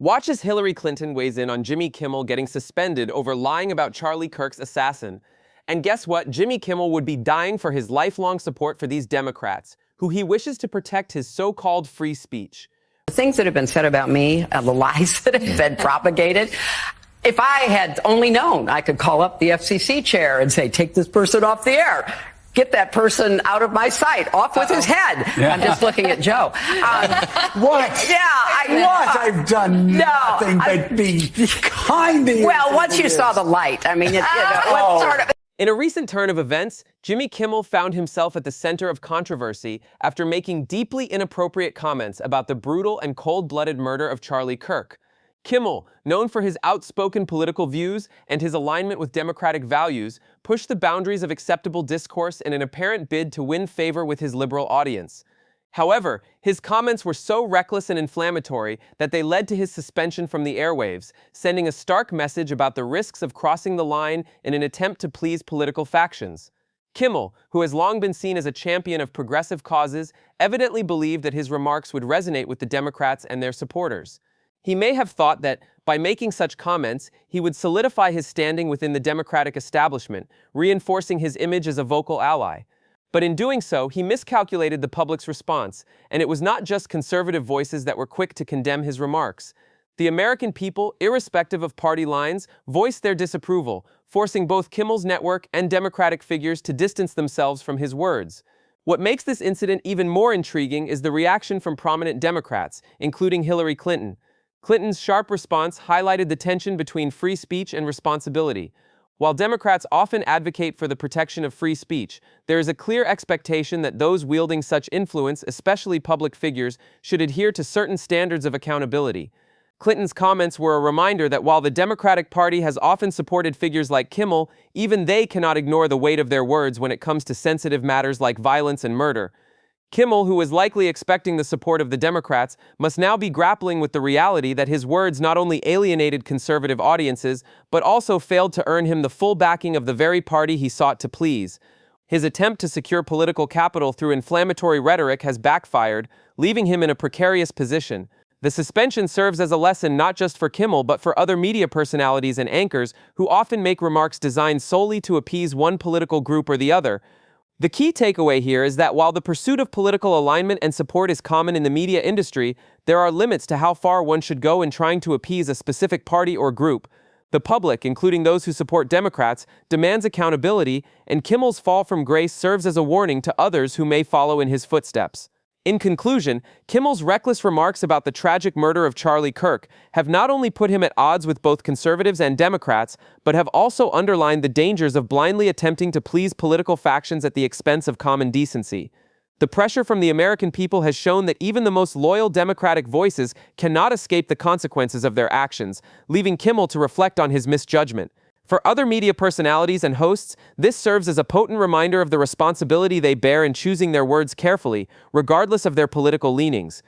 Watch as Hillary Clinton weighs in on Jimmy Kimmel getting suspended over lying about Charlie Kirk's assassin. And guess what? Jimmy Kimmel would be dying for his lifelong support for these Democrats, who he wishes to protect his so-called free speech. The things that have been said about me, the lies that have been propagated, if I had only known, I could call up the FCC chair and say, take this person off the air. Get that person out of my sight, off with his head. Yeah. I'm just looking at Joe. What? Yeah, I've done nothing but be kind to you. Well, once you saw the light, I mean, what sort of... In a recent turn of events, Jimmy Kimmel found himself at the center of controversy after making deeply inappropriate comments about the brutal and cold-blooded murder of Charlie Kirk. Kimmel, known for his outspoken political views and his alignment with democratic values, pushed the boundaries of acceptable discourse in an apparent bid to win favor with his liberal audience. However, his comments were so reckless and inflammatory that they led to his suspension from the airwaves, sending a stark message about the risks of crossing the line in an attempt to please political factions. Kimmel, who has long been seen as a champion of progressive causes, evidently believed that his remarks would resonate with the Democrats and their supporters. He may have thought that, by making such comments, he would solidify his standing within the Democratic establishment, reinforcing his image as a vocal ally. But in doing so, he miscalculated the public's response, and it was not just conservative voices that were quick to condemn his remarks. The American people, irrespective of party lines, voiced their disapproval, forcing both Kimmel's network and Democratic figures to distance themselves from his words. What makes this incident even more intriguing is the reaction from prominent Democrats, including Hillary Clinton. Clinton's sharp response highlighted the tension between free speech and responsibility. While Democrats often advocate for the protection of free speech, there is a clear expectation that those wielding such influence, especially public figures, should adhere to certain standards of accountability. Clinton's comments were a reminder that while the Democratic Party has often supported figures like Kimmel, even they cannot ignore the weight of their words when it comes to sensitive matters like violence and murder. Kimmel, who was likely expecting the support of the Democrats, must now be grappling with the reality that his words not only alienated conservative audiences, but also failed to earn him the full backing of the very party he sought to please. His attempt to secure political capital through inflammatory rhetoric has backfired, leaving him in a precarious position. The suspension serves as a lesson not just for Kimmel but for other media personalities and anchors who often make remarks designed solely to appease one political group or the other. The key takeaway here is that while the pursuit of political alignment and support is common in the media industry, there are limits to how far one should go in trying to appease a specific party or group. The public, including those who support Democrats, demands accountability, and Kimmel's fall from grace serves as a warning to others who may follow in his footsteps. In conclusion, Kimmel's reckless remarks about the tragic murder of Charlie Kirk have not only put him at odds with both conservatives and Democrats, but have also underlined the dangers of blindly attempting to please political factions at the expense of common decency. The pressure from the American people has shown that even the most loyal Democratic voices cannot escape the consequences of their actions, leaving Kimmel to reflect on his misjudgment. For other media personalities and hosts, this serves as a potent reminder of the responsibility they bear in choosing their words carefully, regardless of their political leanings.